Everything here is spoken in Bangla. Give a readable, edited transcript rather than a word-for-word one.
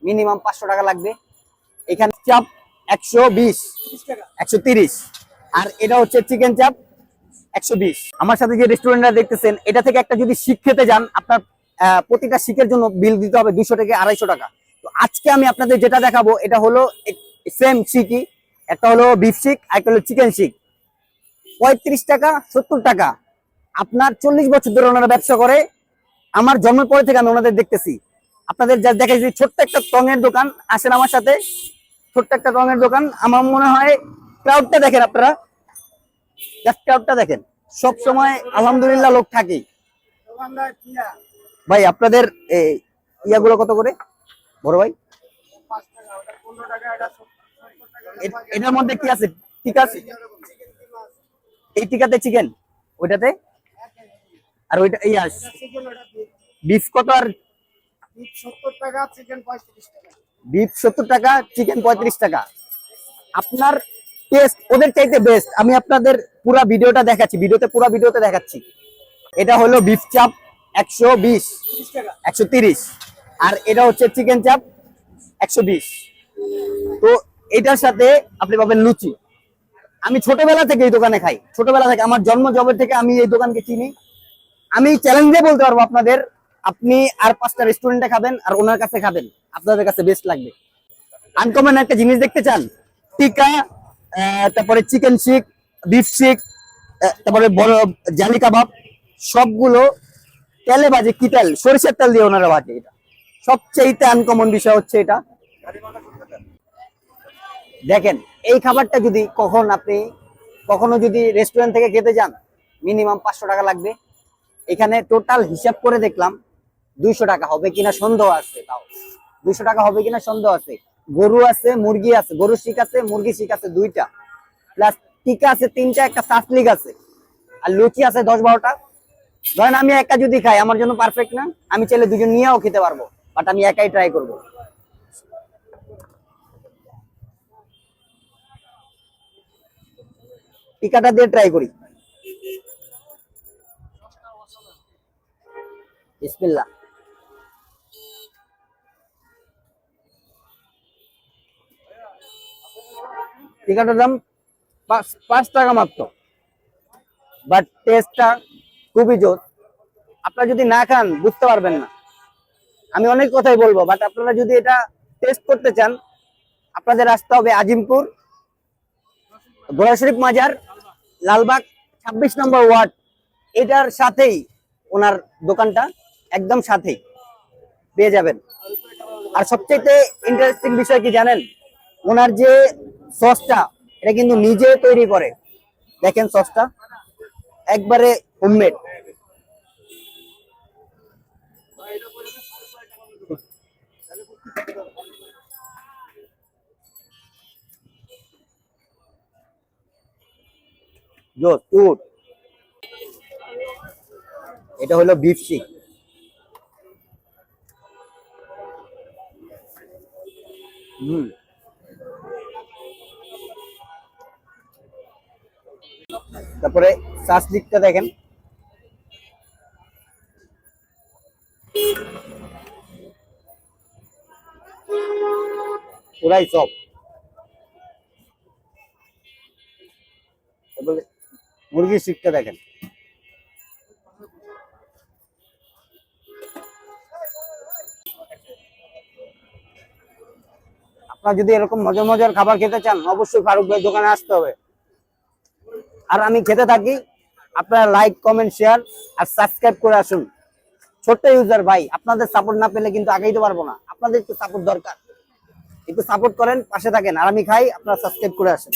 মিনিমাম 500 টাকা লাগবে। এখানে চাপ 120, 130, আর এটা হচ্ছে চিকেন চাপ 120। আমার সাথে যে রেস্টুরেন্টটা দেখতেছেন, এটা থেকে একটা যদি শিক খেতে যান, আপনার প্রতিটা শিকের জন্য বিল দিতে হবে 200 থেকে 250 টাকা। তো আজকে আমি আপনাদের যেটা দেখাবো, এটা হলো সেম শিকই, একটা হলো বিফ শিক, একটা হলো চিকেন শিক। 35 টাকা, 70 টাকা। আপনার 40 বছর ধরে ওনারা ব্যবসা করে। আমার জন্মের পরে থেকে আমি ওনাদের দেখতেছি। আপনাদের যা দেখাইছি ছোট্ট একটা টঙের দোকান, আসেন আমার সাথে। ছোট্ট একটা টঙের দোকান, আমার মনে হয় ক্রাউডটা দেখেন আপনারা, জাস্ট ক্রাউডটা দেখেন। সব সময় আলহামদুলিল্লাহ লোক থাকেই। ভাই আপনাদের ইয়াগুলো কত করে বড় ভাই? এটার মধ্যে কি আছে? টিকা আছে? এই টিকাতে চিকেন, ওইটাতে আর ওইটা এই বিফ কত? আর বিফ 70 টাকা, চিকেন 35 টাকা। বিফ 70 টাকা, চিকেন 35 টাকা। আপনার টেস্ট ওদের চাইতে বেস্ট। আমি আপনাদের পুরো ভিডিওটা দেখাচ্ছি, পুরো ভিডিওতে দেখাচ্ছি। এটা হলো বিফ চাপ 120 টাকা, 130, আর এটা হচ্ছে চিকেন চাপ 120। তো এটার সাথে আপনি পাবেন লুচি। আমি ছোটবেলা থেকে এই দোকানে খাই, ছোটবেলা থেকে, আমার জন্ম জবের থেকে আমি এই দোকানকে চিনি। আমি চ্যালেঞ্জে বলতে পারবো আপনাদের, আপনি আর 5টা রেস্টুরেন্টে খাবেন আর ওনার কাছে খাবেন, আপনাদের কাছে বেস্ট লাগবে। আনকমন একটা জিনিস দেখতে চান? টিকা, তারপরে চিকেন শিক, বিফ শিক, তারপরে বড় জালি কাবাব, সবগুলো তেলে ভাজে। কি তেল? সরিষার তেল দিয়ে ওনারা ভাজে। এটা সবচেয়ে আনকমন বিষয় হচ্ছে এটা। দেখেন, এই খাবারটা যদি কখনো যদি রেস্টুরেন্ট থেকে খেতে যান, মিনিমাম 500 টাকা লাগবে। এখানে টোটাল হিসাব করে দেখলাম 200 টাকা হবে কিনা সন্দেহ আছে। তাও 200 টাকা হবে কিনা সন্দেহ আছে। গরু আছে, মুরগি আছে, গরু শিক আছে, মুরগি শিক আছে 2টা, প্লাস টিকা আছে 3টা, একটা সাসলিক আছে, আর লুচি আছে 10-12টা। ধরেন আমি একা যদি খাই, আমার জন্য পারফেক্ট না। আমি চাইলে দুজন নিয়েও খেতে পারবো, বাট আমি একাই ট্রাই করব। টিকাটা দিয়ে ট্রাই করি। বিসমিল্লাহ। টিকাটার দাম 5 টাকা মাত্র, বাট টেস্টটা খুবই জোর। আপনারা যদি না খান বুঝতে পারবেন না। আমি অনেক কথাই বলবো, বাট আপনারা যদি এটা টেস্ট করতে চান, আপনাদের আসতে হবে আজিমপুর, গোড়া শরীফ মাজার, লালবাগ 26 নম্বর ওয়ার্ড। এটার সাথেই ওনার দোকানটা, একদম সাথেই পেয়ে যাবেন। আর সবচেয়ে ইন্টারেস্টিং বিষয় কি জানেন? ওনার যে সসটা, এটা কিন্তু নিজে তৈরি করে। দেখেন সসটা একবারে হোমমেড। এটা হলো বিফ শিক। তারপরে সাসলিকটা দেখেন, পুরাই সব। তারপরে মুরগির শিকটা দেখেন। আপনারা যদি এরকম মজার মজার খাবার খেতে চান, অবশ্যই ফারুক ভাই দোকানে আসতে হবে। আর আমি খেতে থাকি, আপনারা লাইক, কমেন্ট, শেয়ার আর সাবস্ক্রাইব করে আসুন। ছোট্ট ইউজার ভাই, আপনাদের সাপোর্ট না পেলে কিন্তু আগাইতে পারবো না। আপনাদের একটু সাপোর্ট দরকার, একটু সাপোর্ট করেন, পাশে থাকেন। আর আমি খাই, আপনারা সাবস্ক্রাইব করে আসেন।